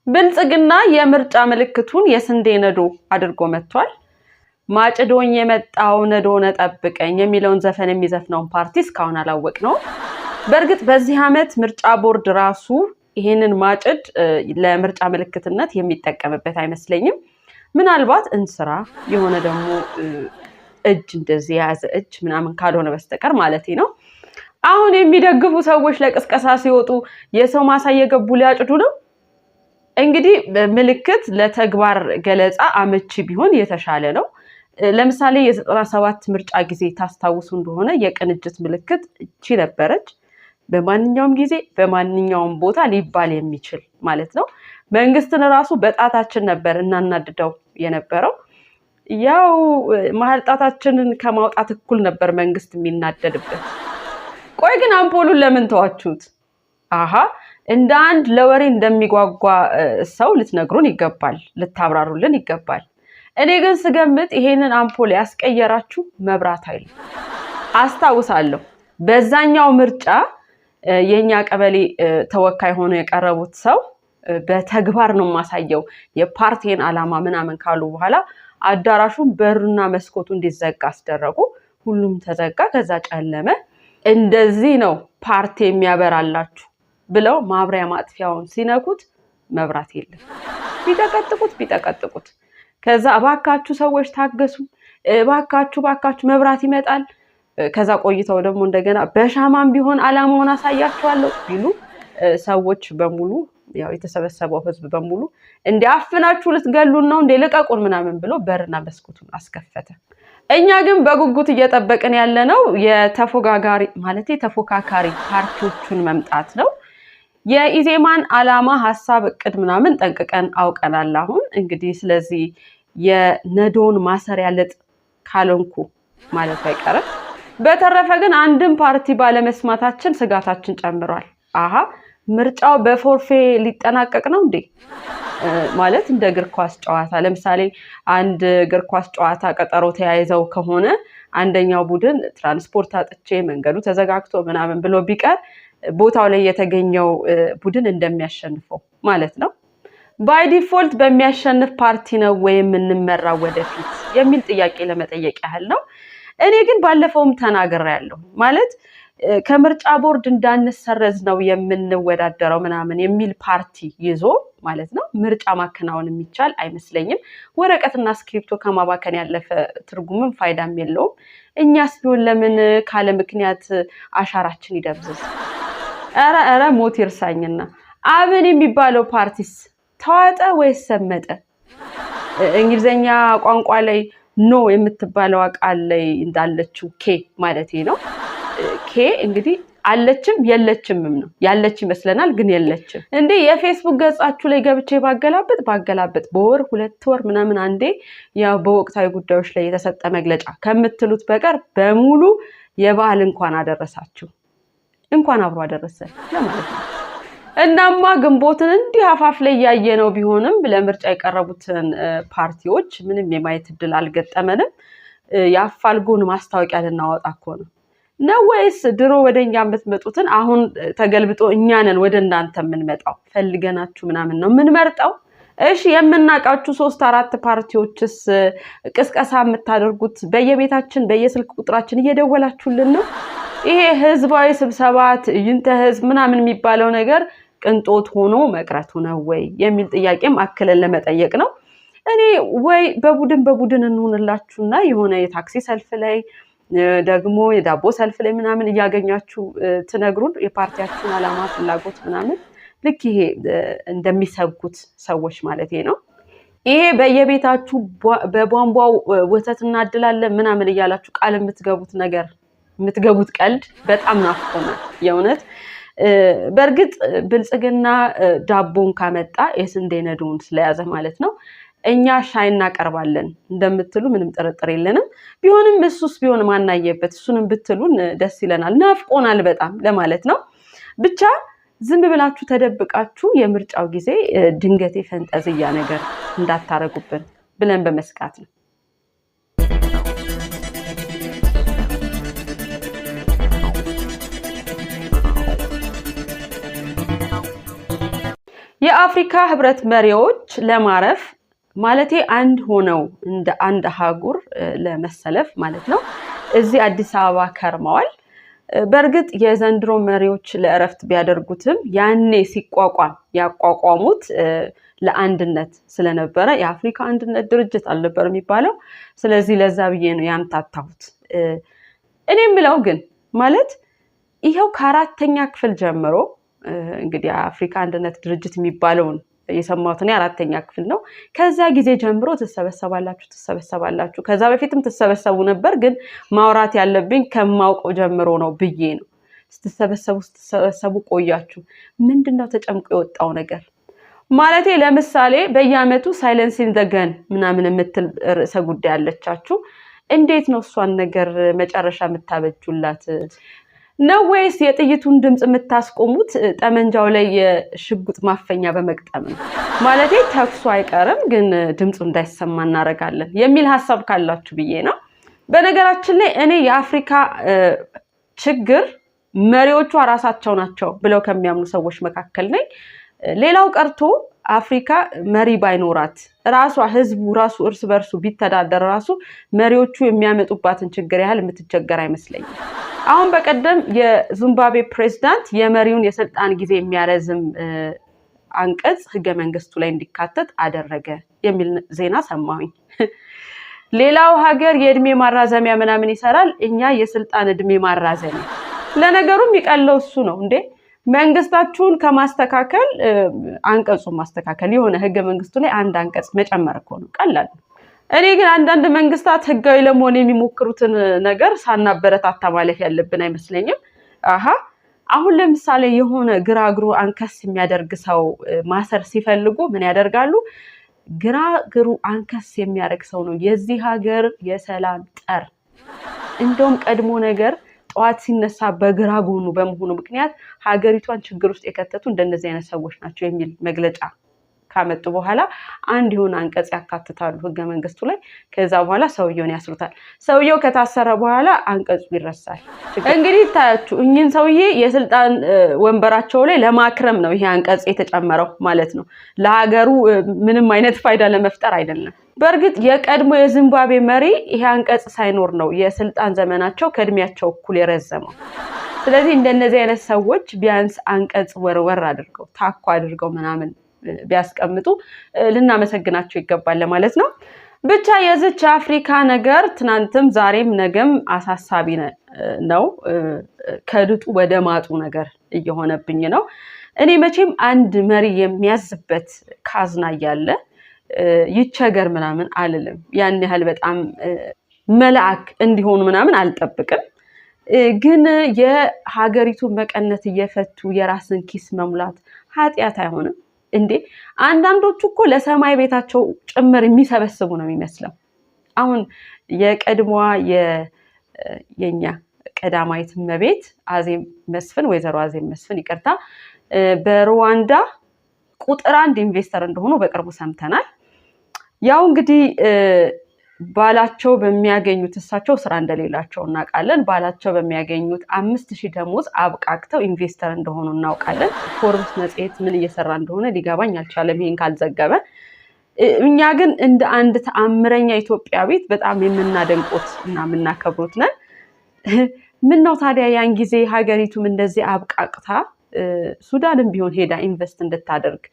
ብልጽግና የምርጫ ምልክቱን የስንዴ ነዶ አድርጎ መጥቷል። ማጭዶኝ የመጣው ነዶ ነጠብቀኝ የሚለውን ዘፈን የሚዘፍነው ፓርቲ እስካሁን አላወቅነው። በርግጥ በዚህ ዓመት ምርጫ ቦርድ ራሱ ይሄንን ማጭድ ለምርጫ ምልክትነት የሚጠቀምበት አይመስለኝም። ምናልባት እንስራ የሆነ ደግሞ እጅ እንደዚህ ያዘ እጅ ምናምን ካልሆነ በስተቀር ማለት ነው። አሁን የሚደግፉ ሰዎች ለቅስቀሳ ሲወጡ የሰው ማሳ እየገቡ ሊያጭዱ ነው። እንግዲህ ምልክት ለተግባር ገለጻ አመቺ ቢሆን የተሻለ ነው። ለምሳሌ የ97 ምርጫ ጊዜ ታስታውሱ እንደሆነ የቅንጅት ምልክት እቺ ነበረች። በማንኛውም ጊዜ በማንኛውም ቦታ ሊባል የሚችል ማለት ነው። መንግስትን ራሱ በጣታችን ነበር እናናድደው የነበረው። ያው መሀል ጣታችንን ከማውጣት እኩል ነበር መንግስት የሚናደድበት። ቆይ ግን አምፖሉን ለምን ተዋችሁት? አሃ እንደ አንድ ለወሬ እንደሚጓጓ ሰው ልትነግሩን ይገባል፣ ልታብራሩልን ይገባል። እኔ ግን ስገምት ይሄንን አምፖል ያስቀየራችሁ መብራት ኃይል አስታውሳለሁ። በዛኛው ምርጫ የኛ ቀበሌ ተወካይ ሆኖ የቀረቡት ሰው በተግባር ነው ማሳየው የፓርቲን አላማ ምናምን ካሉ በኋላ አዳራሹን በሩና መስኮቱ እንዲዘጋ አስደረጉ። ሁሉም ተዘጋ፣ ከዛ ጨለመ። እንደዚህ ነው ፓርቲ የሚያበራላችሁ ብለው ማብሪያ ማጥፊያውን ሲነኩት መብራት የለም። ቢጠቀጥቁት ከዛ እባካችሁ ሰዎች ታገሱ፣ እባካችሁ መብራት ይመጣል። ከዛ ቆይተው ደግሞ እንደገና በሻማም ቢሆን አላማውን አሳያችኋለሁ ቢሉ ሰዎች በሙሉ ያው የተሰበሰበው ህዝብ በሙሉ እንዲያፍናችሁ ልትገሉን ነው እንደ ለቀቁን ምናምን ብሎ በርና መስኮቱን አስከፈተ። እኛ ግን በጉጉት እየጠበቅን ያለነው ተፎካካሪ ፓርቲዎቹን መምጣት ነው። የኢዜማን አላማ ሐሳብ እቅድ ምናምን ጠንቅቀን አውቀናል። አሁን እንግዲህ ስለዚህ የነዶን ማሰሪያ ልጥ ካለንኩ ማለት አይቀርም። በተረፈ ግን አንድም ፓርቲ ባለመስማታችን ስጋታችን ጨምሯል። አሃ ምርጫው በፎርፌ ሊጠናቀቅ ነው እንዴ? ማለት እንደ እግር ኳስ ጨዋታ ለምሳሌ አንድ እግር ኳስ ጨዋታ ቀጠሮ ተያይዘው ከሆነ አንደኛው ቡድን ትራንስፖርት አጥቼ መንገዱ ተዘጋግቶ ምናምን ብሎ ቢቀር ቦታው ላይ የተገኘው ቡድን እንደሚያሸንፈው ማለት ነው። ባይ ዲፎልት በሚያሸንፍ ፓርቲ ነው ወይ የምንመራው ወደፊት የሚል ጥያቄ ለመጠየቅ ያህል ነው። እኔ ግን ባለፈውም ተናግሬያለሁ። ማለት ከምርጫ ቦርድ እንዳንሰረዝ ነው የምንወዳደረው ምናምን የሚል ፓርቲ ይዞ ማለት ነው ምርጫ ማከናወን የሚቻል አይመስለኝም። ወረቀትና ስክሪፕቶ ከማባከን ያለፈ ትርጉምም ፋይዳም የለውም። እኛስ ቢሆን ለምን ካለ ምክንያት አሻራችን ይደብዝዝ? ኧረ ሞት ይርሳኝና አብን የሚባለው ፓርቲስ ተዋጠ ወይስ ሰመጠ? እንግሊዘኛ ቋንቋ ላይ ኖ የምትባለው ቃል ላይ እንዳለችው ኬ ማለት ነው። ኬ እንግዲህ አለችም የለችምም ነው። ያለች ይመስለናል ግን የለችም። እንዴ የፌስቡክ ገጻችሁ ላይ ገብቼ ባገላበጥ በወር 2 ወር ምናምን አንዴ ያው በወቅታዊ ጉዳዮች ላይ የተሰጠ መግለጫ ከምትሉት በቀር በሙሉ የበዓል እንኳን አደረሳችሁ እንኳን አብሮ አደረሰ ለማለት ነው። እናማ ግንቦትን እንዲህ አፋፍ ላይ ያየነው ቢሆንም ለምርጫ የቀረቡትን ፓርቲዎች ምንም የማየት እድል አልገጠመንም። ያፋልጉን ማስታወቂያ ልናወጣ እኮ ነው ወይስ ድሮ ወደኛ የምትመጡትን አሁን ተገልብጦ እኛንን ወደ እናንተ የምንመጣው ፈልገናችሁ ምናምን ነው የምንመርጠው? እሺ የምናቃችሁ 3-4 ፓርቲዎችስ ቅስቀሳ የምታደርጉት በየቤታችን በየስልክ ቁጥራችን እየደወላችሁልን ነው? ይሄ ህዝባዊ ስብሰባ ትዕይንተ ህዝብ ምናምን የሚባለው ነገር ቅንጦት ሆኖ መቅረቱ ነው ወይ የሚል ጥያቄም አክለን ለመጠየቅ ነው። እኔ ወይ በቡድን እንሆንላችሁና የሆነ የታክሲ ሰልፍ ላይ ደግሞ የዳቦ ሰልፍ ላይ ምናምን እያገኛችሁ ትነግሩን የፓርቲያችሁን አላማ ፍላጎት ምናምን ልክ ይሄ እንደሚሰጉት ሰዎች ማለት ነው። ይሄ በየቤታችሁ በቧንቧው ወተት እናድላለን ምናምን እያላችሁ ቃል የምትገቡት ቀልድ በጣም ናፍቆናል የእውነት። በርግጥ ብልጽግና ዳቦን ካመጣ የስንዴ ነዶን ስለያዘ ማለት ነው እኛ ሻይ እናቀርባለን እንደምትሉ ምንም ጥርጥር የለንም። ቢሆንም እሱስ ቢሆን ማናየበት እሱንም ብትሉን ደስ ይለናል፣ ናፍቆናል በጣም ለማለት ነው። ብቻ ዝም ብላችሁ ተደብቃችሁ የምርጫው ጊዜ ድንገት የፈንጠዝያ ነገር እንዳታረጉብን ብለን በመስጋት ነው። የአፍሪካ ህብረት መሪዎች ለማረፍ ማለቴ አንድ ሆነው እንደ አንድ ሀገር ለመሰለፍ ማለት ነው እዚህ አዲስ አበባ ከርመዋል። በርግጥ የዘንድሮ መሪዎች ለእረፍት ቢያደርጉትም ያኔ ሲቋቋም ያቋቋሙት ለአንድነት ስለነበረ የአፍሪካ አንድነት ድርጅት አልነበር የሚባለው። ስለዚህ ለዛ ብዬ ነው ያምታታሁት። እኔ የምለው ግን ማለት ይሄው ከአራተኛ ክፍል ጀምሮ እንግዲህ የአፍሪካ አንድነት ድርጅት የሚባለውን የሰማሁት እኔ አራተኛ ክፍል ነው። ከዛ ጊዜ ጀምሮ ትሰበሰባላችሁ ከዛ በፊትም ትሰበሰቡ ነበር፣ ግን ማውራት ያለብኝ ከማውቀው ጀምሮ ነው ብዬ ነው። ስትሰበሰቡ ቆያችሁ። ምንድነው ተጨምቆ የወጣው ነገር? ማለቴ ለምሳሌ በየአመቱ ሳይለንሲንግ ዘ ገን ምናምን የምትል ርዕሰ ጉዳይ አለቻችሁ። እንዴት ነው እሷን ነገር መጨረሻ የምታበጁላት? ነው ወይስ የጥይቱን ድምጽ የምታስቆሙት ጠመንጃው ላይ የሽጉጥ ማፈኛ በመግጠም ነው? ማለቴ ተኩሱ አይቀርም ግን ድምጹ እንዳይሰማ እናረጋለን የሚል ሐሳብ ካላችሁ ብዬ ነው። በነገራችን ላይ እኔ የአፍሪካ ችግር መሪዎቿ ራሳቸው ናቸው ብለው ከሚያምኑ ሰዎች መካከል ነኝ። ሌላው ቀርቶ አፍሪካ መሪ ባይኖራት ራሷ ህዝቡ ራሱ እርስ በርሱ ቢተዳደር ራሱ መሪዎቹ የሚያመጡባትን ችግር ያህል የምትቸገር አይመስለኝም። አሁን በቀደም የዚምባብዌ ፕሬዝዳንት የመሪውን የስልጣን ጊዜ የሚያረዝም አንቀጽ ህገ መንግስቱ ላይ እንዲካተት አደረገ የሚል ዜና ሰማሁኝ። ሌላው ሀገር የእድሜ ማራዘሚያ ምናምን ይሰራል፣ እኛ የስልጣን እድሜ ማራዘሚያ። ለነገሩ የሚቀለው እሱ ነው እንዴ? መንግስታችሁን ከማስተካከል አንቀጹን ማስተካከል የሆነ ህገ መንግስቱ ላይ አንድ አንቀጽ መጨመር እኮ ነው፣ ቀላል። እኔ ግን አንዳንድ መንግስታት ህጋዊ ለመሆን የሚሞክሩትን ነገር ሳናበረታታ ማለፍ ያለብን አይመስለኝም። አሁን ለምሳሌ የሆነ ግራግሩ አንከስ የሚያደርግ ሰው ማሰር ሲፈልጉ ምን ያደርጋሉ? ግራግሩ አንከስ የሚያደርግ ሰው ነው የዚህ ሀገር የሰላም ጠር። እንደውም ቀድሞ ነገር ጠዋት ሲነሳ በግራ ጎኑ በመሆኑ ምክንያት ሀገሪቷን ችግር ውስጥ የከተቱ እንደነዚህ አይነት ሰዎች ናቸው የሚል መግለጫ ካመጡ በኋላ አንድ ይሁን አንቀጽ ያካትታሉ ህገ መንግስቱ ላይ። ከዛ በኋላ ሰውየውን ያስሩታል። ሰውየው ከታሰረ በኋላ አንቀጹ ይረሳል። እንግዲህ ታያችሁ እኚህን ሰውዬ የስልጣን ወንበራቸው ላይ ለማክረም ነው ይሄ አንቀጽ የተጨመረው ማለት ነው። ለሀገሩ ምንም አይነት ፋይዳ ለመፍጠር አይደለም። በርግጥ የቀድሞ የዚምባብዌ መሪ ይሄ አንቀጽ ሳይኖር ነው የስልጣን ዘመናቸው ከእድሜያቸው እኩል የረዘመው። ስለዚህ እንደነዚህ አይነት ሰዎች ቢያንስ አንቀጽ ወርወር አድርገው ታኳ አድርገው ምናምን ቢያስቀምጡ ልናመሰግናቸው ይገባል ለማለት ነው። ብቻ የዚች አፍሪካ ነገር ትናንትም ዛሬም ነገም አሳሳቢ ነው። ከድጡ ወደ ማጡ ነገር እየሆነብኝ ነው። እኔ መቼም አንድ መሪ የሚያዝበት ካዝና እያለ ይቸገር ምናምን አልልም። ያን ያህል በጣም መልአክ እንዲሆኑ ምናምን አልጠብቅም። ግን የሀገሪቱ መቀነት እየፈቱ የራስን ኪስ መሙላት ኃጢአት አይሆንም እንዴ? አንዳንዶቹ እኮ ለሰማይ ቤታቸው ጭምር የሚሰበስቡ ነው የሚመስለው። አሁን የቀድሞዋ የኛ ቀዳማዊት እመቤት አዜብ መስፍን፣ ወይዘሮ አዜብ መስፍን ይቅርታ፣ በሩዋንዳ ቁጥር 1 ኢንቨስተር እንደሆኑ በቅርቡ ሰምተናል። ያው እንግዲህ ባላቸው በሚያገኙት እሳቸው ስራ እንደሌላቸው እናውቃለን። ባላቸው በሚያገኙት 5000 ደሞዝ አብቃቅተው ኢንቨስተር እንደሆኑ እናውቃለን። ፎርብስ መጽሔት ምን እየሰራ እንደሆነ ሊገባኝ አልቻለም ይሄን ካልዘገበ። እኛ ግን እንደ አንድ ተአምረኛ ኢትዮጵያዊት በጣም የምናደንቆት እና የምናከብሩት ነን። ምን ነው ታዲያ ያን ጊዜ ሀገሪቱም እንደዚህ አብቃቅታ ሱዳንም ቢሆን ሄዳ ኢንቨስት እንድታደርግ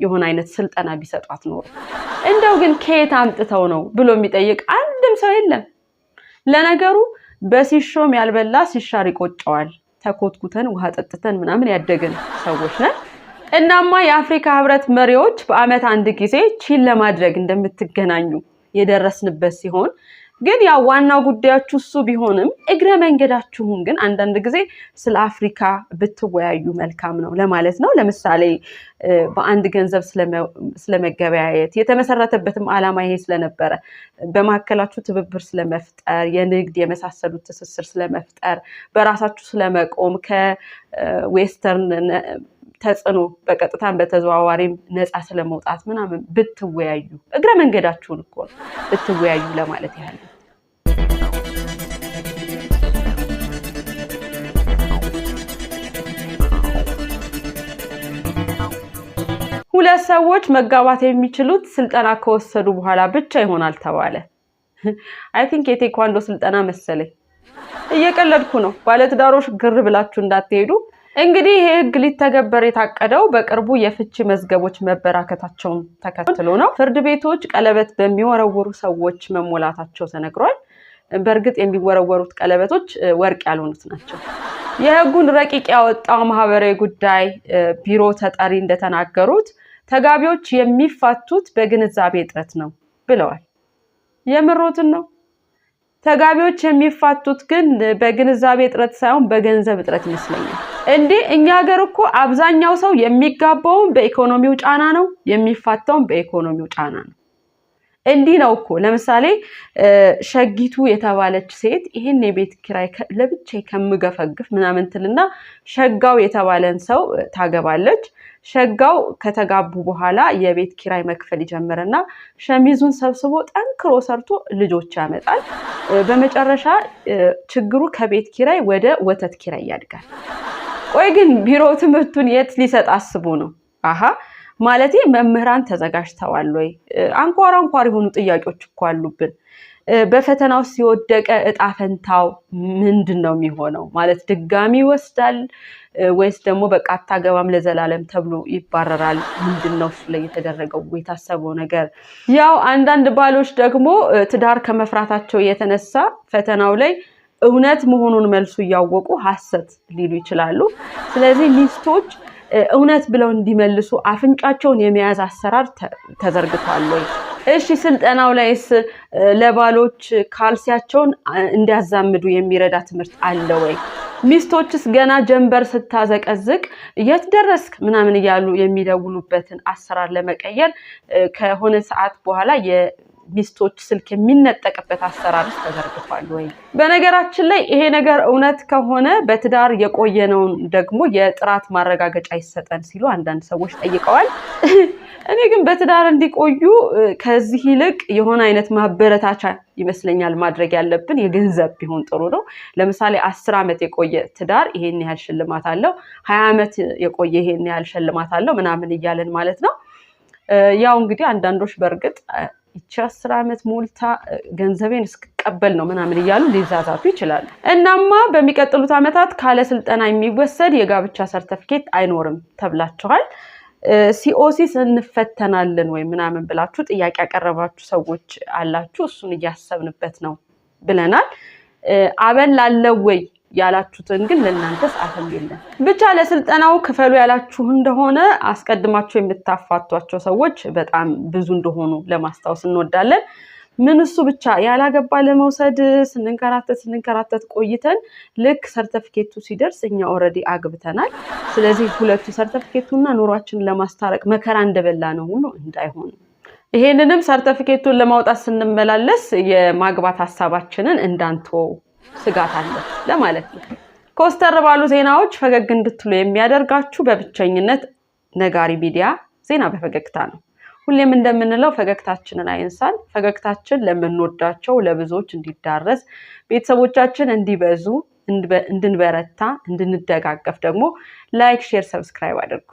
የሆነ አይነት ስልጠና ቢሰጧት ነው። እንደው ግን ከየት አምጥተው ነው ብሎ የሚጠይቅ አንድም ሰው የለም። ለነገሩ በሲሾም ያልበላ ሲሻር ይቆጨዋል። ተኮትኩተን ውሃ ጠጥተን ምናምን ያደግን ሰዎች ነን። እናማ የአፍሪካ ህብረት መሪዎች በአመት አንድ ጊዜ ቺል ለማድረግ እንደምትገናኙ የደረስንበት ሲሆን ግን ያው ዋናው ጉዳያችሁ እሱ ቢሆንም እግረ መንገዳችሁን ግን አንዳንድ ጊዜ ስለ አፍሪካ ብትወያዩ መልካም ነው ለማለት ነው። ለምሳሌ በአንድ ገንዘብ ስለመገበያየት የተመሰረተበትም ዓላማ ይሄ ስለነበረ በማከላችሁ ትብብር ስለመፍጠር፣ የንግድ የመሳሰሉት ትስስር ስለመፍጠር፣ በራሳችሁ ስለመቆም ከዌስተርን ተጽዕኖ በቀጥታም በተዘዋዋሪም ነፃ ስለመውጣት ምናምን ብትወያዩ እግረ መንገዳችሁን እኮ ብትወያዩ ለማለት ያህል ነው። ሁለት ሰዎች መጋባት የሚችሉት ስልጠና ከወሰዱ በኋላ ብቻ ይሆናል ተባለ። አይ ቲንክ የቴኳንዶ ስልጠና መሰለኝ። እየቀለድኩ ነው። ባለትዳሮች ግር ብላችሁ እንዳትሄዱ። እንግዲህ ይሄ ህግ ሊተገበር የታቀደው በቅርቡ የፍቺ መዝገቦች መበራከታቸውን ተከትሎ ነው። ፍርድ ቤቶች ቀለበት በሚወረውሩ ሰዎች መሞላታቸው ተነግሯል። በእርግጥ የሚወረወሩት ቀለበቶች ወርቅ ያልሆኑት ናቸው። የህጉን ረቂቅ ያወጣው ማህበራዊ ጉዳይ ቢሮ ተጠሪ እንደተናገሩት ተጋቢዎች የሚፋቱት በግንዛቤ እጥረት ነው ብለዋል። የምሮትን ነው። ተጋቢዎች የሚፋቱት ግን በግንዛቤ እጥረት ሳይሆን በገንዘብ እጥረት ይመስለኛል። እንዴ እኛ ሀገር እኮ አብዛኛው ሰው የሚጋባው በኢኮኖሚው ጫና ነው፣ የሚፋታው በኢኮኖሚው ጫና ነው። እንዲህ ነው እኮ ለምሳሌ ሸጊቱ የተባለች ሴት ይሄን የቤት ኪራይ ለብቻ ከምገፈግፍ ምናምን ትልና ሸጋው የተባለን ሰው ታገባለች። ሸጋው ከተጋቡ በኋላ የቤት ኪራይ መክፈል ይጀምርና ሸሚዙን ሰብስቦ ጠንክሮ ሰርቶ ልጆች ያመጣል። በመጨረሻ ችግሩ ከቤት ኪራይ ወደ ወተት ኪራይ ያድጋል። ቆይ ግን ቢሮ ትምህርቱን የት ሊሰጥ አስቦ ነው? አሃ ማለቴ መምህራን ተዘጋጅተዋል ወይ? አንኳር የሆኑ ጥያቄዎች እኮ አሉብን። በፈተናው ሲወደቀ እጣ ፈንታው ምንድነው የሚሆነው? ማለት ድጋሚ ይወስዳል ወይስ ደግሞ በቃ አታገባም ለዘላለም ተብሎ ይባረራል? ምንድነው እሱ ላይ የተደረገው የታሰበው ነገር? ያው አንዳንድ ባሎች ደግሞ ትዳር ከመፍራታቸው የተነሳ ፈተናው ላይ እውነት መሆኑን መልሱ እያወቁ ሐሰት ሊሉ ይችላሉ። ስለዚህ ሚስቶች እውነት ብለው እንዲመልሱ አፍንጫቸውን የመያዝ አሰራር ተዘርግቷል ወይ? እሺ ስልጠናው ላይስ ለባሎች ካልሲያቸውን እንዲያዛምዱ የሚረዳ ትምህርት አለ ወይ? ሚስቶችስ ገና ጀንበር ስታዘቀዝቅ የት ደረስክ ምናምን እያሉ የሚደውሉበትን አሰራር ለመቀየር ከሆነ ሰዓት በኋላ ሚስቶች ስልክ የሚነጠቅበት አሰራር ተዘርግቷል ወይ? በነገራችን ላይ ይሄ ነገር እውነት ከሆነ በትዳር የቆየነውን ደግሞ የጥራት ማረጋገጫ ይሰጠን ሲሉ አንዳንድ ሰዎች ጠይቀዋል። እኔ ግን በትዳር እንዲቆዩ ከዚህ ይልቅ የሆነ አይነት ማበረታቻ ይመስለኛል ማድረግ ያለብን። የገንዘብ ቢሆን ጥሩ ነው። ለምሳሌ 10 ዓመት የቆየ ትዳር ይሄን ያህል ሽልማት አለው፣ 20 ዓመት የቆየ ይሄን ያህል ሽልማት አለው ምናምን እያለን ማለት ነው። ያው እንግዲህ አንዳንዶች በእርግጥ ይቺ 10 ዓመት ሞልታ ገንዘቤን እስከቀበል ነው ምናምን እያሉ ሊዛዛቱ ይችላሉ። እናማ በሚቀጥሉት ዓመታት ካለ ስልጠና የሚወሰድ የጋብቻ ሰርተፊኬት አይኖርም ተብላችኋል። ሲኦሲስ እንፈተናለን ወይ ምናምን ብላችሁ ጥያቄ ያቀረባችሁ ሰዎች አላችሁ። እሱን እያሰብንበት ነው ብለናል። አበል አለው ወይ ያላችሁትን ግን ለእናንተስ አፈም የለም። ብቻ ለስልጠናው ክፈሉ ያላችሁ እንደሆነ አስቀድማችሁ የምታፋቷቸው ሰዎች በጣም ብዙ እንደሆኑ ለማስታወስ እንወዳለን። ምን እሱ ብቻ ያላገባ ለመውሰድ ስንንከራተት ቆይተን ልክ ሰርተፊኬቱ ሲደርስ እኛ ኦሬዲ አግብተናል። ስለዚህ ሁለቱ ሰርተፊኬቱና ኑሯችንን ለማስታረቅ መከራ እንደበላ ነው ሁሉ እንዳይሆን ይሄንንም ሰርተፊኬቱን ለማውጣት ስንመላለስ የማግባት ሐሳባችንን እንዳንተው ስጋት አለ ለማለት ነው። ኮስተር ባሉ ዜናዎች ፈገግ እንድትሉ የሚያደርጋችሁ በብቸኝነት ነጋሪ ሚዲያ ዜና በፈገግታ ነው። ሁሌም እንደምንለው ፈገግታችንን አይንሳን። ፈገግታችን ለምንወዳቸው ለብዙዎች እንዲዳረስ፣ ቤተሰቦቻችን እንዲበዙ፣ እንድንበረታ፣ እንድንደጋገፍ ደግሞ ላይክ፣ ሼር፣ ሰብስክራይብ አድርጉ።